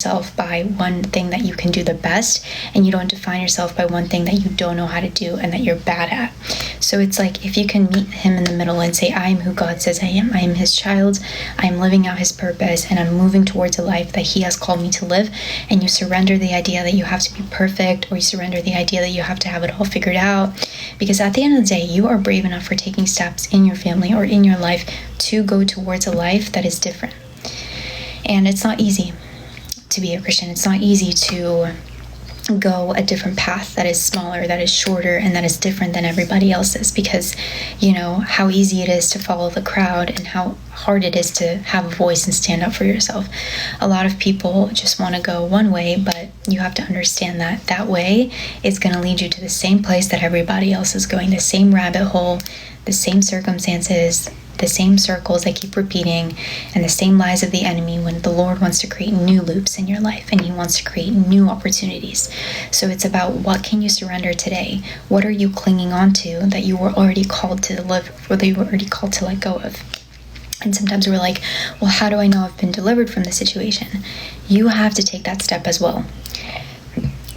yourself by one thing that you can do the best, and you don't define yourself by one thing that you don't know how to do and that you're bad at. So it's like, if you can meet him in the middle and say, I am who God says I am his child, I am living out his purpose, and I'm moving towards a life that he has called me to live, and you surrender the idea that you have to be perfect, or you surrender the idea that you have to have it all figured out, because at the end of the day, you are brave enough for taking steps in your family or in your life to go towards a life that is different. And it's not easy to be a Christian. It's not easy to go a different path that is smaller, that is shorter, and that is different than everybody else's, because you know how easy it is to follow the crowd and how hard it is to have a voice and stand up for yourself. A lot of people just want to go one way, but you have to understand that that way is going to lead you to the same place that everybody else is going, the same rabbit hole, the same circumstances, the same circles that keep repeating, and the same lies of the enemy, when the Lord wants to create new loops in your life and he wants to create new opportunities. So it's about, what can you surrender today? What are you clinging on to that you were already called to live, or that you were already called to let go of? And sometimes we're like, well, how do I know I've been delivered from the situation? You have to take that step as well,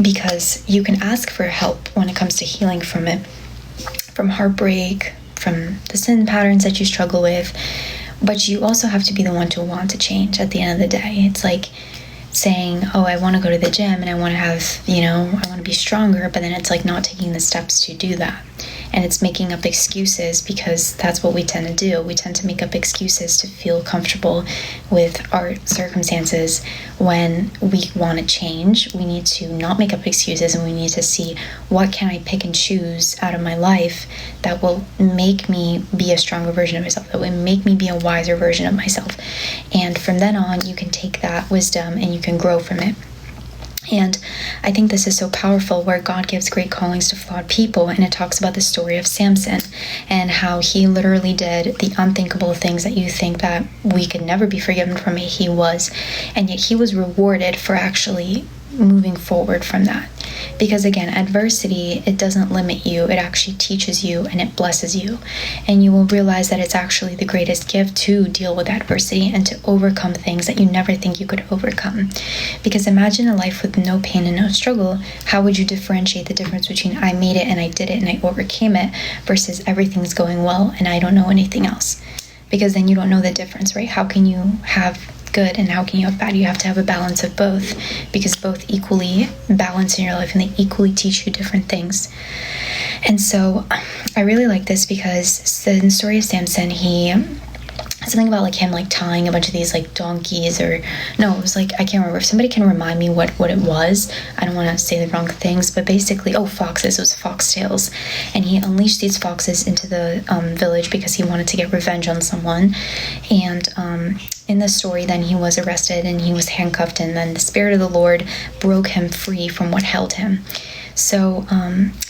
because you can ask for help when it comes to healing from it, from heartbreak, from the sin patterns that you struggle with, but you also have to be the one to want to change at the end of the day. It's like saying, oh, I want to go to the gym and I want to have, I want to be stronger, but then it's like not taking the steps to do that. And it's making up excuses, because that's what we tend to do. We tend to make up excuses to feel comfortable with our circumstances. When we want to change, we need to not make up excuses, and we need to see, what can I pick and choose out of my life that will make me be a stronger version of myself, that will make me be a wiser version of myself. And from then on, you can take that wisdom and you can grow from it. And I think this is so powerful, where God gives great callings to flawed people, and it talks about the story of Samson and how he literally did the unthinkable things that you think that we could never be forgiven from. He was, and yet he was rewarded for actually moving forward from that. Because again, adversity, it doesn't limit you, it actually teaches you and it blesses you, and you will realize that it's actually the greatest gift to deal with adversity and to overcome things that you never think you could overcome. Because imagine a life with no pain and no struggle. How would you differentiate the difference between I made it and I did it and I overcame it, versus everything's going well and I don't know anything else? Because then you don't know the difference, right? How can you have good and how can you have bad? You have to have a balance of both, because both equally balance in your life and they equally teach you different things. And so I really like this, because in the story of Samson, something about him tying a bunch of these donkeys, or no, it was I can't remember. If somebody can remind me what it was, I don't want to say the wrong things, but basically, foxes. It was foxtails, and he unleashed these foxes into the village because he wanted to get revenge on someone. And in the story, then he was arrested and he was handcuffed, and then the Spirit of the Lord broke him free from what held him. So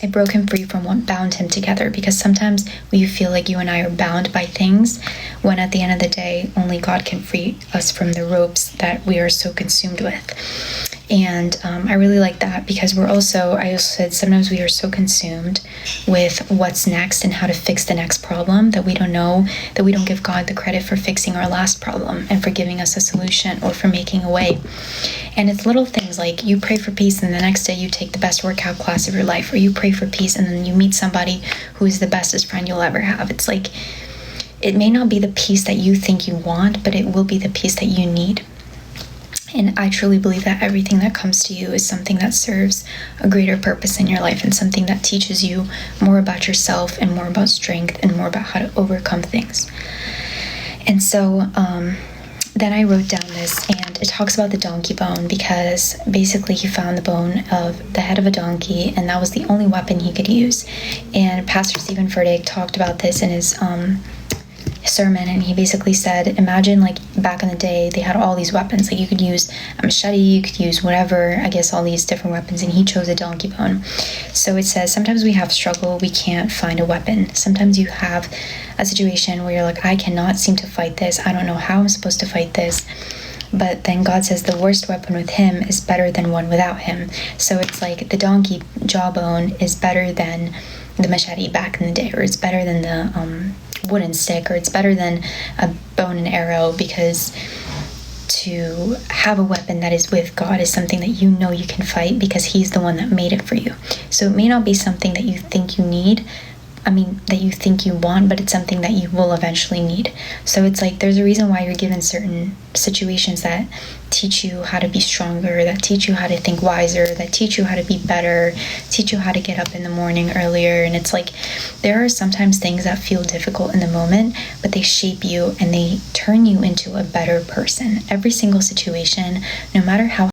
it broke him free from what bound him together, because sometimes we feel like you and I are bound by things, when at the end of the day, only God can free us from the ropes that we are so consumed with. And I really like that, because I also said, sometimes we are so consumed with what's next and how to fix the next problem that we don't know, that we don't give God the credit for fixing our last problem and for giving us a solution or for making a way. And it's little things like you pray for peace and the next day you take the best workout class of your life, or you pray for peace and then you meet somebody who is the bestest friend you'll ever have. It's it may not be the peace that you think you want, but it will be the peace that you need. And I truly believe that everything that comes to you is something that serves a greater purpose in your life, and something that teaches you more about yourself and more about strength and more about how to overcome things. And so then I wrote down this, and it talks about the donkey bone, because basically he found the bone of the head of a donkey, and that was the only weapon he could use. And Pastor Stephen Furtick talked about this in his sermon, and he basically said, imagine back in the day they had all these weapons, you could use a machete, you could use whatever, I guess all these different weapons, and he chose a donkey bone. So it says sometimes we have struggle, we can't find a weapon. Sometimes you have a situation where you're I cannot seem to fight this, I don't know how I'm supposed to fight this. But then God says the worst weapon with him is better than one without him. So it's the donkey jawbone is better than the machete back in the day, or it's better than the wooden stick, or it's better than a bow and arrow, because to have a weapon that is with God is something that you know you can fight because he's the one that made it for you. So it may not be something that you think you need, that you think you want, but it's something that you will eventually need. So it's like there's a reason why you're given certain situations that teach you how to be stronger, that teach you how to think wiser, that teach you how to be better, teach you how to get up in the morning earlier. And it's like there are sometimes things that feel difficult in the moment, but they shape you and they turn you into a better person. Every single situation, no matter how